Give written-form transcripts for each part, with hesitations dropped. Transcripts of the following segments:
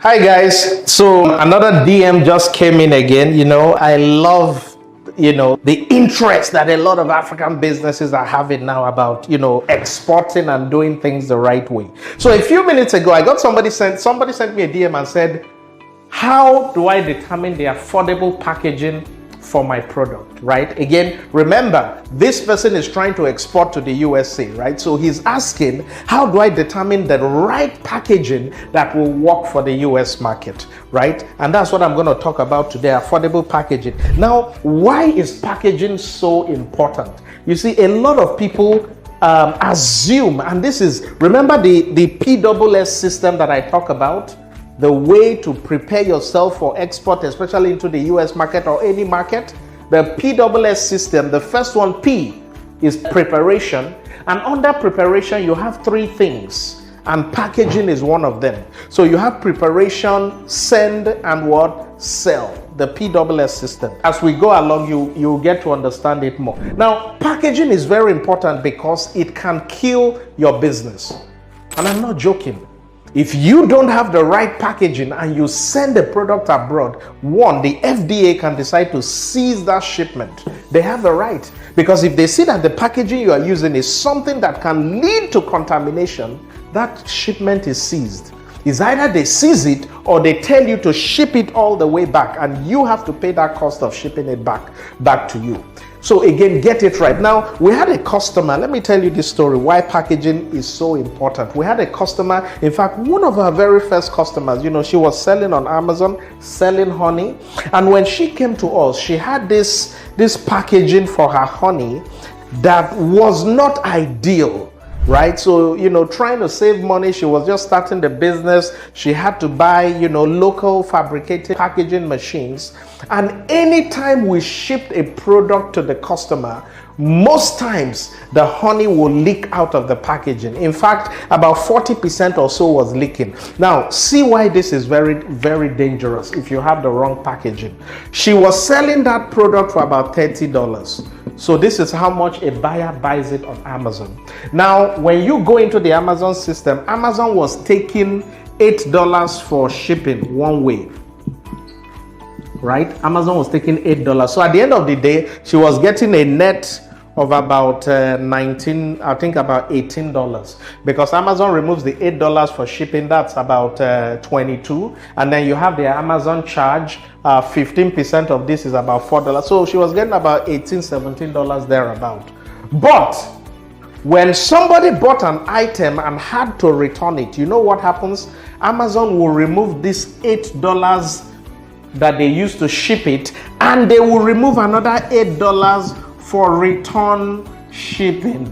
Hi guys, so another DM just came in again. I love the interest that a lot of African businesses are having now about exporting and doing things the right way. So a few minutes ago I got somebody sent me a DM and said, how do I determine the affordable packaging for my product, right? Again, remember, this person is trying to export to the USA, right? So he's asking, how do I determine the right packaging that will work for the US market, right? And that's what I'm going to talk about today, affordable packaging. Now, why is packaging so important? You see, a lot of people assume, and this is, remember the PSS system that I talk about? The way to prepare yourself for export, especially into the US market or any market. The PSS system, the first one, P, is preparation. And under preparation, you have three things. And packaging is one of them. So you have preparation, send, and what? Sell. The PSS system. As we go along, you'll get to understand it more. Now, packaging is very important because it can kill your business. And I'm not joking. If you don't have the right packaging and you send the product abroad, one, the FDA can decide to seize that shipment. They have the right. Because if they see that the packaging you are using is something that can lead to contamination, that shipment is seized. It's either they seize it or they tell you to ship it all the way back and you have to pay that cost of shipping it back to you. So again, get it right. Now, we had a customer, let me tell you this story, why packaging is so important. We had a customer, in fact, one of our very first customers, she was selling on Amazon, selling honey. And when she came to us, she had this packaging for her honey that was not ideal. Right? So, trying to save money, she was just starting the business. She had to buy, local fabricated packaging machines. And anytime we shipped a product to the customer, most times the honey will leak out of the packaging. In fact, about 40% or so was leaking. Now, see why this is very, very dangerous if you have the wrong packaging. She was selling that product for about $30. So this is how much a buyer buys it on Amazon. Now, when you go into the Amazon system, Amazon was taking $8 for shipping one way. Right? Amazon was taking $8. So at the end of the day, she was getting a net of about $18, because Amazon removes the $8 for shipping. That's about $22, and then you have the Amazon charge. 15% of this is about $4. So she was getting about $18, $17 thereabout. But when somebody bought an item and had to return it, you know what happens? Amazon will remove this $8 that they used to ship it, and they will remove another $8 for return shipping.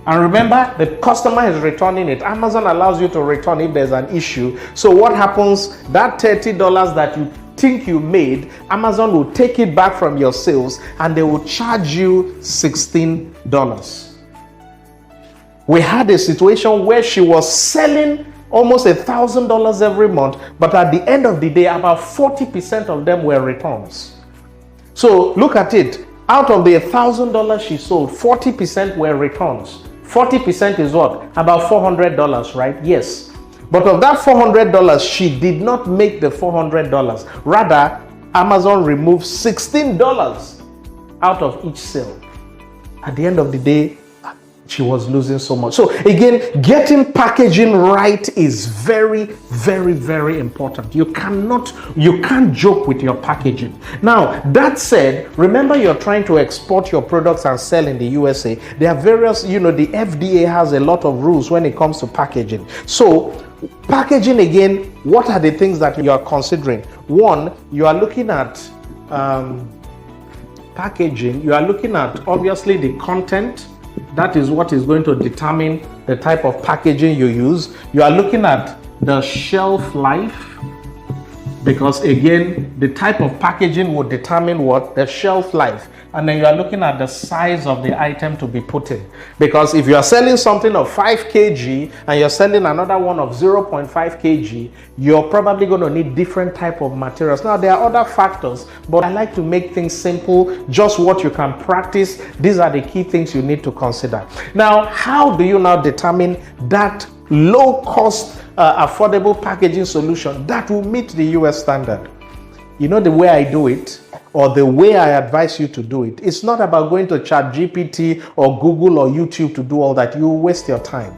And remember, the customer is returning it. Amazon allows you to return if there's an issue. So what happens? That $30 that you think you made, Amazon will take it back from your sales and they will charge you $16. We had a situation where she was selling almost $1,000 every month, but at the end of the day, about 40% of them were returns. So look at it. Out of the $1,000 she sold, 40% were returns. 40% is what? About $400, right? Yes. But of that $400, she did not make the $400. Rather, Amazon removed $16 out of each sale. At the end of the day, she was losing so much. So again, getting packaging right is very, very, very important. You can't joke with your packaging. Now, that said, remember you're trying to export your products and sell in the USA. There are various, the FDA has a lot of rules when it comes to packaging. So packaging, again, what are the things that you are considering? One, you are looking at packaging. You are looking at, obviously, the content. That is what is going to determine the type of packaging you use. You are looking at the shelf life, because again, the type of packaging will determine what? The shelf life. And then you are looking at the size of the item to be put in. Because if you are selling something of 5 kg and you're selling another one of 0.5 kg, you're probably going to need different type of materials. Now, there are other factors, but I like to make things simple, just what you can practice. These are the key things you need to consider. Now, how do you now determine that low cost, affordable packaging solution that will meet the US standard. You know the way I do it, or the way I advise you to do it, it's not about going to ChatGPT or Google or YouTube to do all that. You waste your time.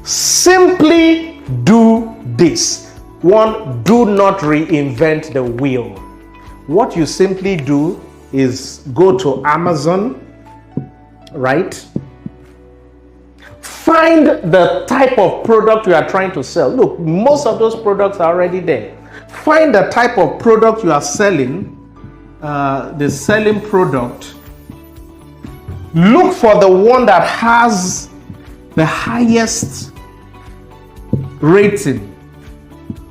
Simply do this. One, do not reinvent the wheel. What you simply do is go to Amazon, right? Find the type of product you are trying to sell. Look, most of those products are already there. Find the type of product you are selling, the selling product. Look for the one that has the highest rating.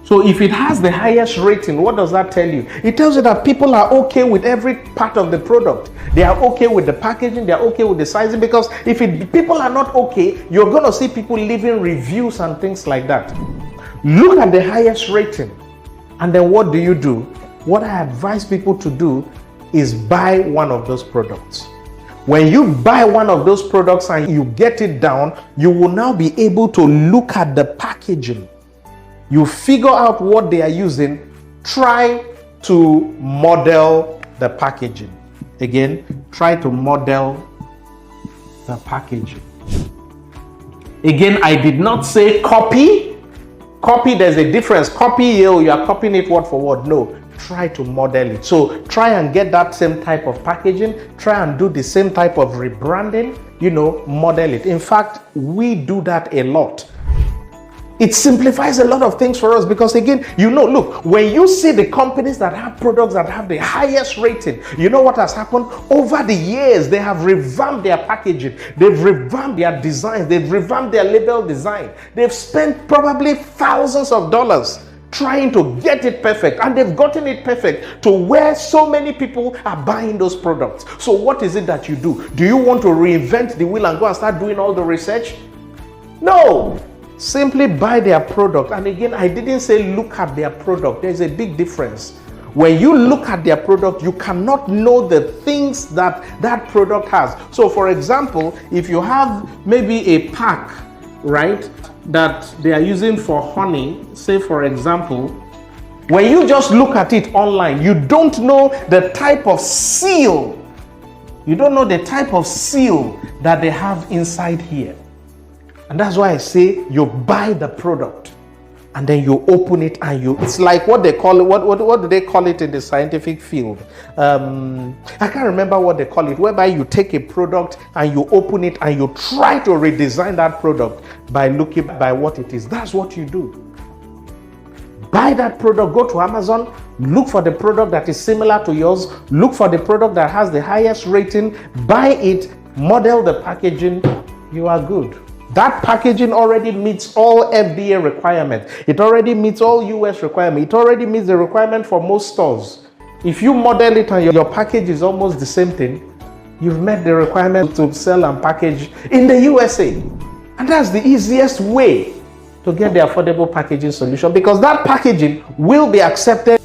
So if it has the highest rating, what does that tell you? It tells you that people are okay with every part of the product. They are okay with the packaging, they are okay with the sizing, because if people are not okay, you're going to see people leaving reviews and things like that. Look at the highest rating. And then what do? What I advise people to do is buy one of those products. When you buy one of those products and you get it down, you will now be able to look at the packaging. You figure out what they are using, try to model the packaging. Again, try to model the packaging. Again, I did not say copy. Copy, there's a difference. Copy, you are copying it word for word. No, try to model it. So try and get that same type of packaging. Try and do the same type of rebranding, model it. In fact, we do that a lot. It simplifies a lot of things for us because, again, look, when you see the companies that have products that have the highest rating, you know what has happened? Over the years, they have revamped their packaging. They've revamped their designs. They've revamped their label design. They've spent probably thousands of dollars trying to get it perfect, and they've gotten it perfect to where so many people are buying those products. So what is it that you do? Do you want to reinvent the wheel and go and start doing all the research? No. Simply buy their product. And again, I didn't say look at their product. There's a big difference. When you look at their product, you cannot know the things that that product has. So for example, if you have maybe a pack, right, that they are using for honey, say for example, when you just look at it online, you don't know the type of seal. You don't know the type of seal that they have inside here. And that's why I say you buy the product and then you open it and it's like what they call it, what do they call it in the scientific field? I can't remember what they call it, whereby you take a product and you open it and you try to redesign that product by looking by what it is. That's what you do. Buy that product, go to Amazon, look for the product that is similar to yours, look for the product that has the highest rating, buy it, model the packaging, you are good. That packaging already meets all FDA requirements. It already meets all US requirements. It already meets the requirement for most stores. If you model it and your package is almost the same thing, you've met the requirement to sell and package in the USA. And that's the easiest way to get the affordable packaging solution, because that packaging will be accepted